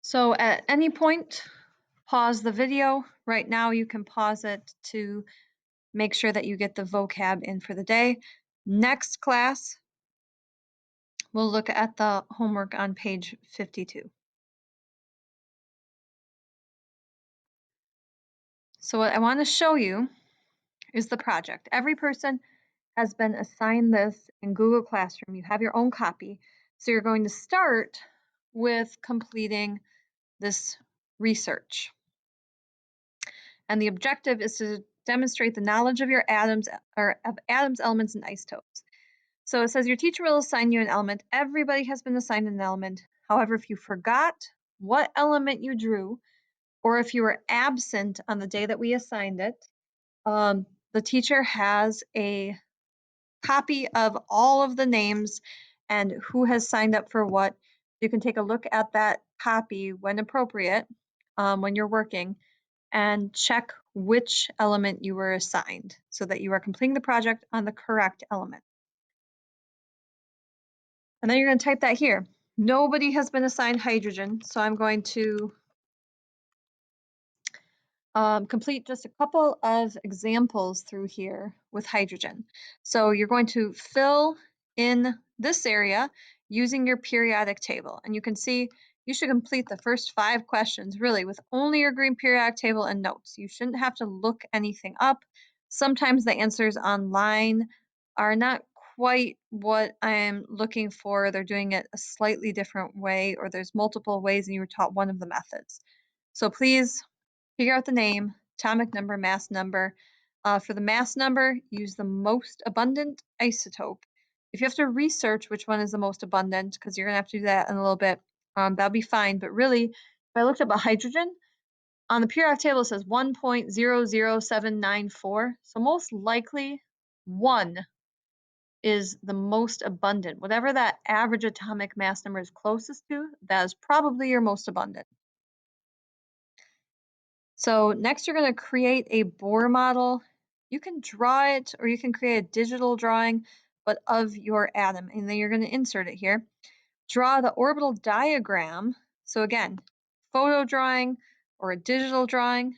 So at any point, pause the video. Right now, you can pause it to make sure that you get the vocab in for the day. Next class, we'll look at the homework on page 52. So what I want to show you is the project. Every person has been assigned this in Google Classroom. You have your own copy. So you're going to start with completing this research. And the objective is to demonstrate the knowledge of your atoms or of atoms, elements, and isotopes. So it says your teacher will assign you an element. Everybody has been assigned an element. However, if you forgot what element you drew, or if you were absent on the day that we assigned it, the teacher has a copy of all of the names and who has signed up for what. You can take a look at that copy when appropriate, when you're working, and check which element you were assigned so that you are completing the project on the correct element. And then you're going to type that here. Nobody has been assigned hydrogen, so I'm going to complete just a couple of examples through here with hydrogen. So you're going to fill in this area using your periodic table. And you can see you should complete the first 5 questions really with only your green periodic table and notes. You shouldn't have to look anything up. Sometimes the answers online are not quite what I'm looking for. They're doing it a slightly different way, or there's multiple ways and you were taught one of the methods. So please figure out the name, atomic number, mass number. For the mass number, use the most abundant isotope. If you have to research which one is the most abundant, because you're going to have to do that in a little bit, that'll be fine. But really, if I looked up a hydrogen, on the periodic table it says 1.00794. So most likely 1 is the most abundant. Whatever that average atomic mass number is closest to, that is probably your most abundant. So next you're going to create a Bohr model. You can draw it or you can create a digital drawing, but of your atom, and then you're going to insert it here. Draw the orbital diagram. So again, photo drawing or a digital drawing,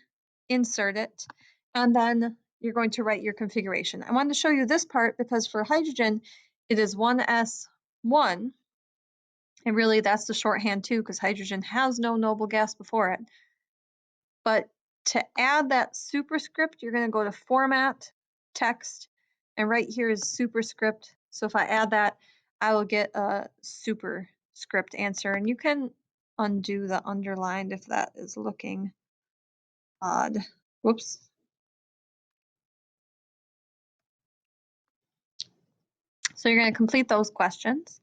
insert it, and then you're going to write your configuration. I wanted to show you this part because for hydrogen, it is 1s1, and really that's the shorthand too because hydrogen has no noble gas before it. But to add that superscript, you're going to go to Format, Text, and right here is superscript. So if I add that, I will get a superscript answer. And you can undo the underlined if that is looking odd. Whoops. So you're going to complete those questions.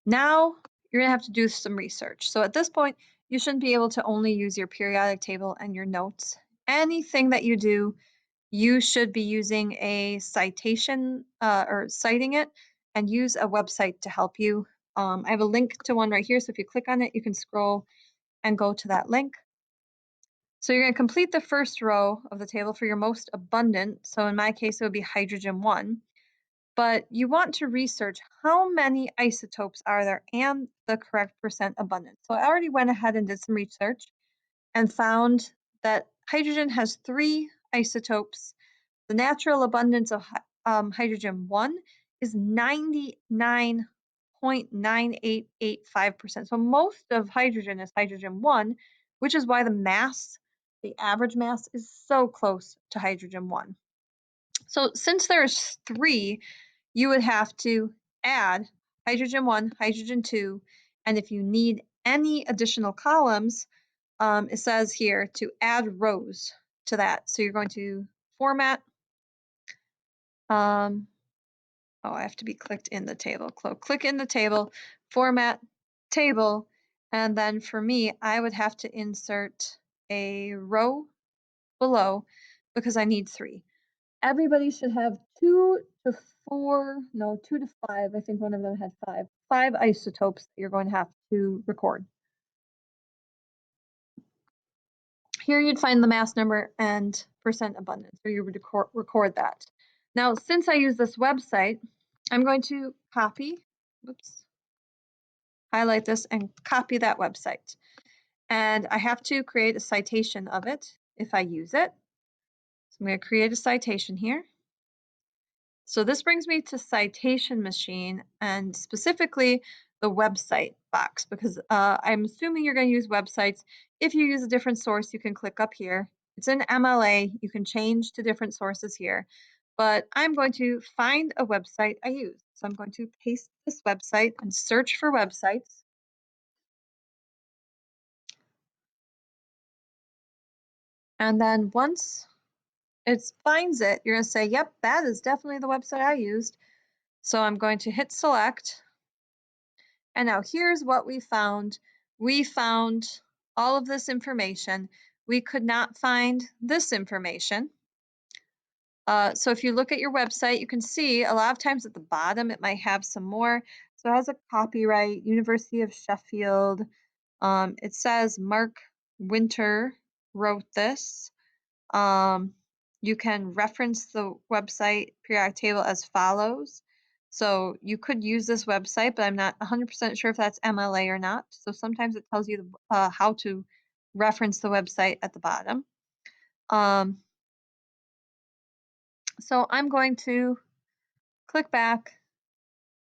Now you're going to have to do some research. So at this point, you shouldn't be able to only use your periodic table and your notes. Anything that you do, you should be using a citation or citing it and use a website to help you. I have a link to one right here, so if you click on it, you can scroll and go to that link. So you're going to complete the first row of the table for your most abundant. So in my case, it would be hydrogen 1. But you want to research how many isotopes are there and the correct percent abundance. So I already went ahead and did some research and found that hydrogen has 3 isotopes. The natural abundance of hydrogen 1 is 99.9885%. So most of hydrogen is hydrogen 1, which is why the mass, the average mass, is so close to hydrogen 1. So since there's 3, you would have to add hydrogen 1, hydrogen 2, and if you need any additional columns, it says here to add rows to that. So you're going to Format. I have to be clicked in the table. Click in the table, Format, Table, and then for me, I would have to insert a row below because I need 3. Everybody should have 2 to 5. I think one of them had 5. 5 isotopes that you're going to have to record. Here you'd find the mass number and percent abundance, so you would record that. Now, since I use this website, I'm going to highlight this and copy that website. and I have to create a citation of it if I use it. So I'm going to create a citation here. So this brings me to Citation Machine and specifically the website box, because I'm assuming you're going to use websites. If you use a different source, you can click up here. It's in MLA. You can change to different sources here, but I'm going to find a website I use. So I'm going to paste this website and search for websites. And then once it finds it, you're going to say, yep, that is definitely the website I used. So I'm going to hit select. And now here's what we found. We found all of this information. We could not find this information. So if you look at your website, you can see a lot of times at the bottom, it might have some more. So it has a copyright, University of Sheffield. It says Mark Winter wrote this. You can reference the website periodic table as follows. So you could use this website, but I'm not 100% sure if that's MLA or not. So sometimes it tells you how to reference the website at the bottom. So I'm going to click back,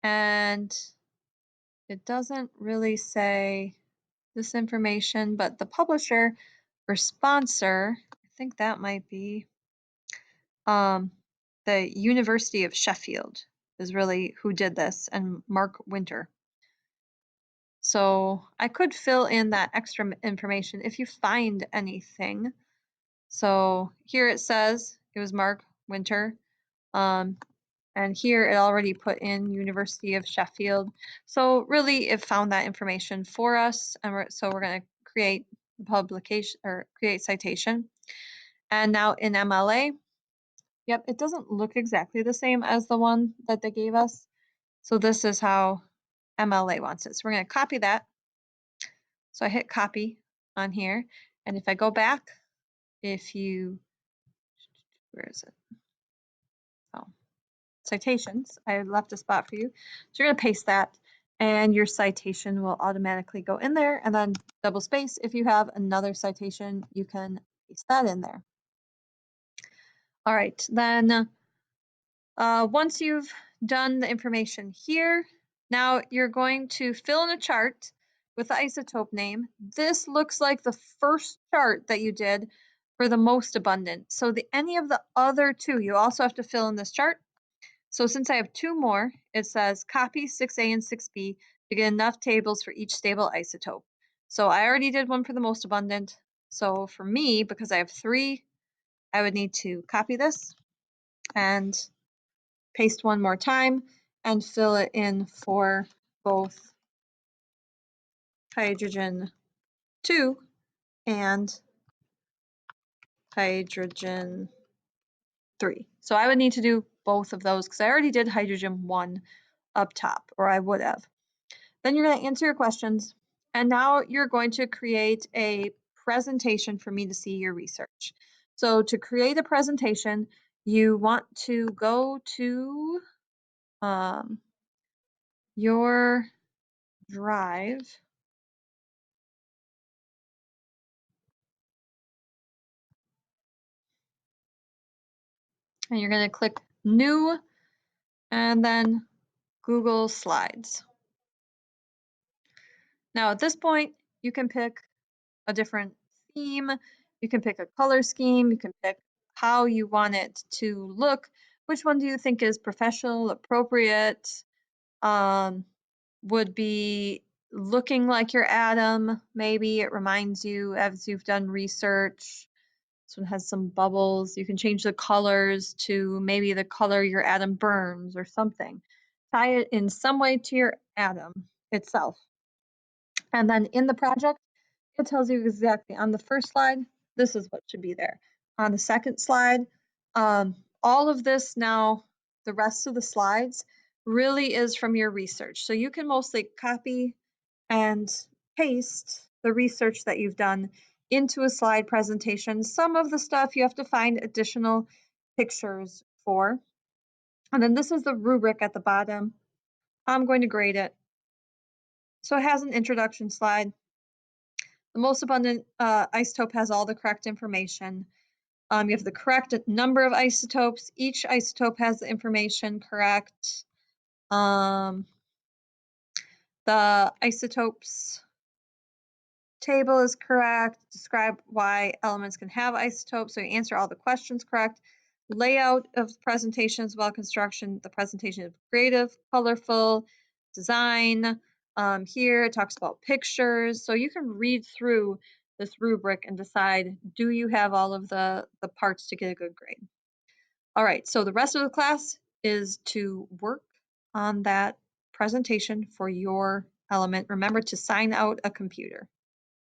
and it doesn't really say this information, but the publisher or sponsor, I think that might be the University of Sheffield is really who did this, and Mark Winter. So I could fill in that extra information if you find anything. So here it says it was Mark Winter. And here it already put in University of Sheffield. So really it found that information for us. And so we're going to create the publication or create citation. And now in MLA, yep, it doesn't look exactly the same as the one that they gave us. So this is how MLA wants it. So we're going to copy that. So I hit copy on here. And if I go back, where is it? Oh, citations. I left a spot for you. So you're going to paste that, and your citation will automatically go in there, and then double space. If you have another citation, you can paste that in there. All right, then once you've done the information here, now you're going to fill in a chart with the isotope name. This looks like the first chart that you did for the most abundant. So any of the other two, you also have to fill in this chart. So since I have two more, it says copy 6A and 6B to get enough tables for each stable isotope. So I already did one for the most abundant. So for me, because I have three, I would need to copy this and paste one more time and fill it in for both hydrogen 2 and hydrogen 3. So I would need to do both of those because I already did hydrogen 1 up top, or I would have. Then you're going to answer your questions, and now you're going to create a presentation for me to see your research. So to create a presentation, you want to go to your Drive, and you're going to click New, and then Google Slides. Now at this point, you can pick a different theme, you can pick a color scheme, you can pick how you want it to look. Which one do you think is professional, appropriate, would be looking like your atom? Maybe it reminds you as you've done research. This one has some bubbles. You can change the colors to maybe the color your atom burns or something. Tie it in some way to your atom itself. And then in the project, it tells you exactly on the first slide, this is what should be there. On the second slide, all of this now, the rest of the slides really is from your research. So you can mostly copy and paste the research that you've done into a slide presentation. Some of the stuff you have to find additional pictures for. And then this is the rubric at the bottom. I'm going to grade it. So it has an introduction slide. The most abundant isotope has all the correct information. You have the correct number of isotopes. Each isotope has the information correct. The isotopes table is correct. Describe why elements can have isotopes. So you answer all the questions correct. Layout of the presentation is well construction. The presentation is creative, colorful, design. Here it talks about pictures. So you can read through this rubric and decide, do you have all of the parts to get a good grade? All right, so the rest of the class is to work on that presentation for your element. Remember to sign out a computer.